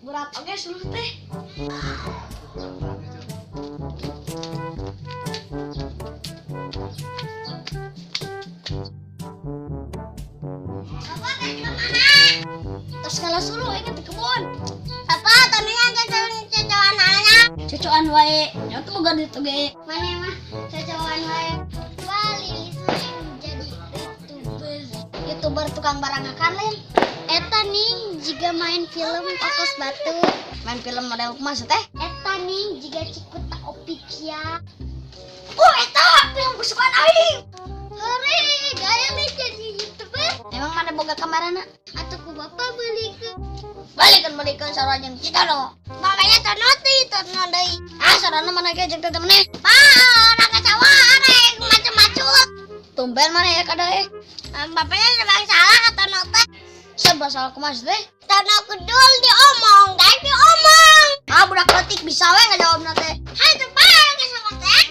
Berat oke suluh teh. Terus kalau suluh ingat di kebun. Apa tadinya cocokan anaknya? Cocokan wae. Ya tuh boga ditu ge. Mana mah cocokan wae. Bali jadi YouTuber tukang barang akan eta nih jika main film Okos Batu. main film model kumaha teh? Eta nih jika Cikuta Official. Oh, eta film kesukaan aing. Hore, gaya nih jadi YouTuber. Emang mana boga kamarana? Atau ku bapak belikan. Balikan sarajeng kita no. Makanya tanoti deui. Ah, sarana mana ge jeung teh meneh. Orang kacawa arek macam-macam. Tumben mana ya kadae? Bapaknya sebang salah kata nota. Serba salah kumaha teh? Tanah kudul diomong, guys diomong. Ah, budak letik bisa we ngajawabna teh. Hai cepat ke sama teh.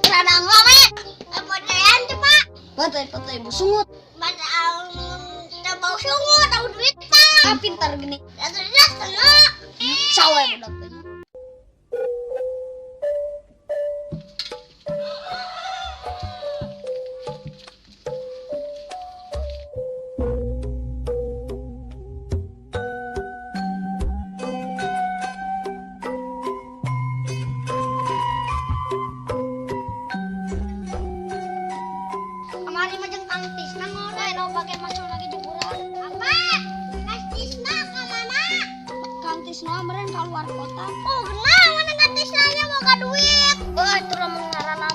Rada ngome. Podayan cepat. Patay ibu sungut. Pada coba sungut tahu duit tak. Ah, pintar gini. Terus tenang. Sawe budak teh. Kemarin majeng Kang Tisna mau deh no pakai masuk lagi jemuran. Apa? Kang Tisna ke mana? Kang Tisna meren ka luar kota. Oh, kenapa mana Kang Tisnanya mau ka duit? Oh, itu mengarana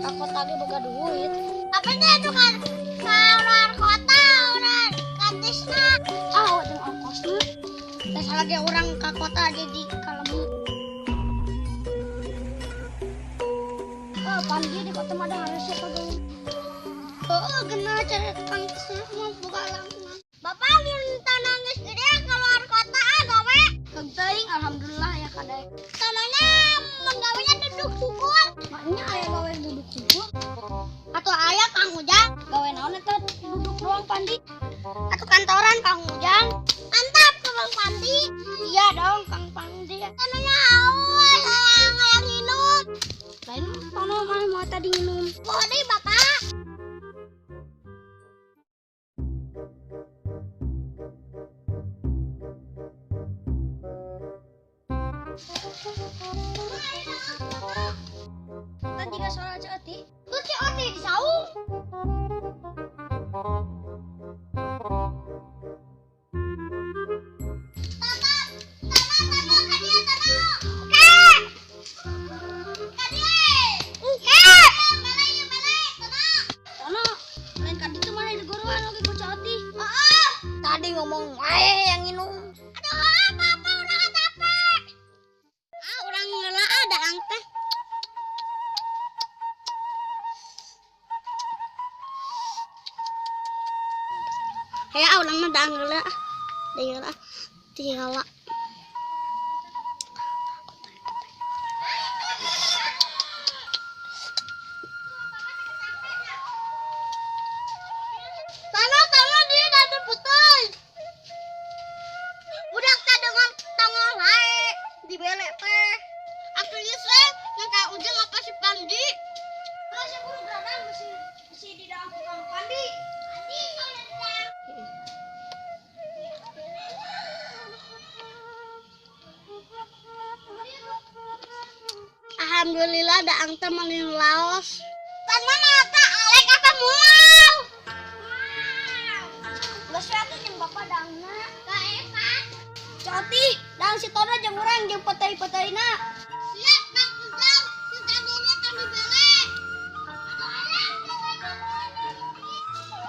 ka kota ge boga duit. Apa itu kan? Keluar kota orang Kang Tisna. Ah, jeung ongkosna. Teh salage urang ka kota jadi kalem. Oh, Pandi di kota mah ada harusnya kagak. Oh, kenapa cara Kang Tisna mau buka langsung? Bapak minta nangis gede keluar kota gawe. Kagteuing alhamdulillah ya kadae. Tanahnya menggawenya duduk sukul. Maknya aya gawe duduk sungguh. Atau ayah Kang Ujang. Gawe naon eta duduk doang Pandi? Atau kantoran Kang Ujang. Mantap ke Bang Pandi. Iya dong Kang Pandi. Tanahnya awal yang minum. Lain kono mah mau tadi minum. Oh, deh Bapak. Tadi ka soal Ceuti. Tuh si Oti di saung. Sono lain ka ditu mah di guruan lagi ku Ceuti. Tadi ngomong wae yang minum. Apa udah capek. Orang ngeula ada angteh. Hei, orang mah dah ngeula. Tinggal. Tanah dia dah putus. Budak teh dengan tanggal hae di belek teh. Aku lihat yang kayak Ujang apa si Pandi? Terus aku berada masih di dalam Kang Pandi. Pandi kalau datang. Alhamdulillah ada angta malin Laos. Tanah mata alek apa mual? Geus we atuh jeung bapak dangna. Eva. Ceuti, dang si Tono jeung urang jeung petei-peteina. Siap Bang Ujang. Kita dulu kami belek.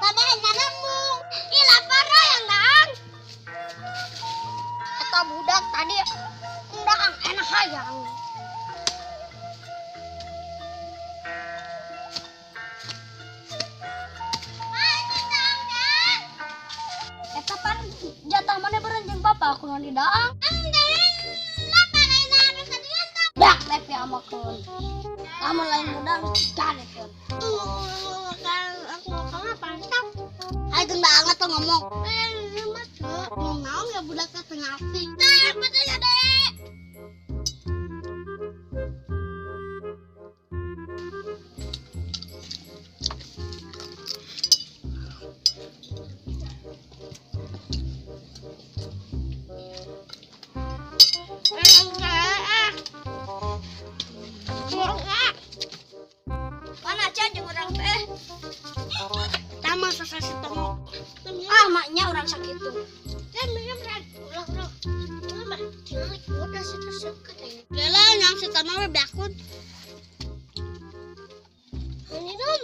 Tadi hanya mung. Ih lapar yang dang. Eta budak tadi undangan enak hayang. Eta pan jatah mana beureun jeung bapak kunaon di daang. Dak teh piamakeun. Lamun lain budang cadekeun. Aku mau kalah pantang. Ayo banget tuh ngomong. Mau ya budak tengah api. Nah, betulnya dek. Mana aja jeung urang teh. Tama sasasi temu. Ah, maknya orang sakit tuh. Kan minum ulah. Ulah cilik udah sih terseket ya. Gila yang si tanah we bakun. Ini dong.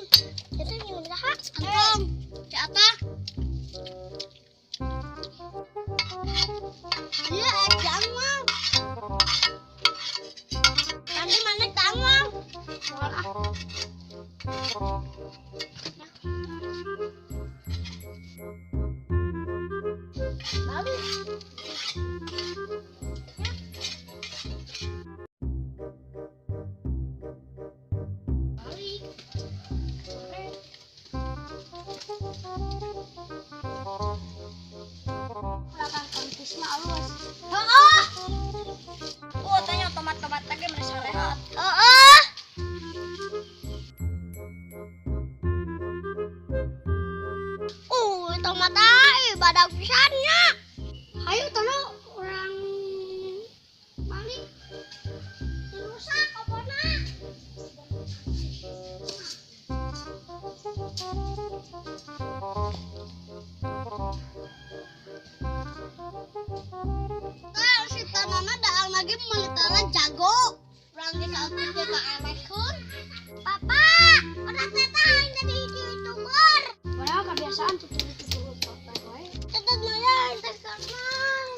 Kita minum dah. Antum. Di atas. Iya, jangan. Tadi mana jangan. Belakang kantis mah alus. Heeh. Tanya tomat-tomat lagi merasa rehat. Heeh. Tomat badak pisannya. Hayu tono orang balik. Rusak apana? Si tanana daang lagi melitaran jago. Orang di salting juga elekun. Papa, orang teta yang jadi YouTuber. Padahal kebiasaan tuh papa wae. Tetap nanya Instagram.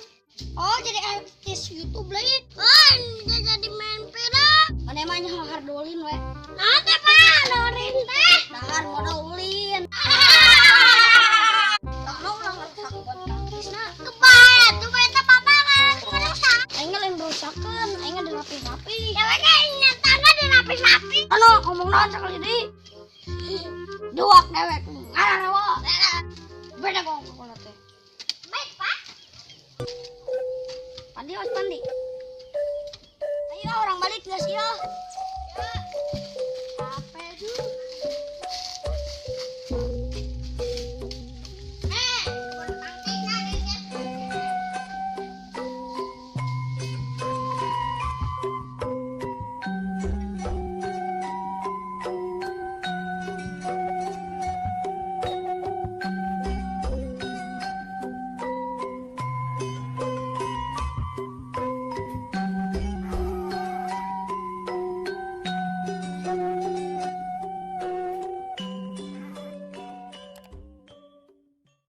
Oh, jadi artis YouTube lain. Kan bisa jadi main film. Mana emangnya hardolin we. Nanti pak, lorin teh. Dahar modal ulin. Takno ulang rusak buat kantisna. Kebayat, tuh teh papa kan merusak. Aing lain berusakeun, aing dirapi-rapi. Ya kayaknya tangga dirapi-rapi. Anu ngomong naon sakali deui. Duak dewek. Ngararewa. Beda ngomong teh. Baik pak. Pandi. Ayo orang balik geus ieu. Ya.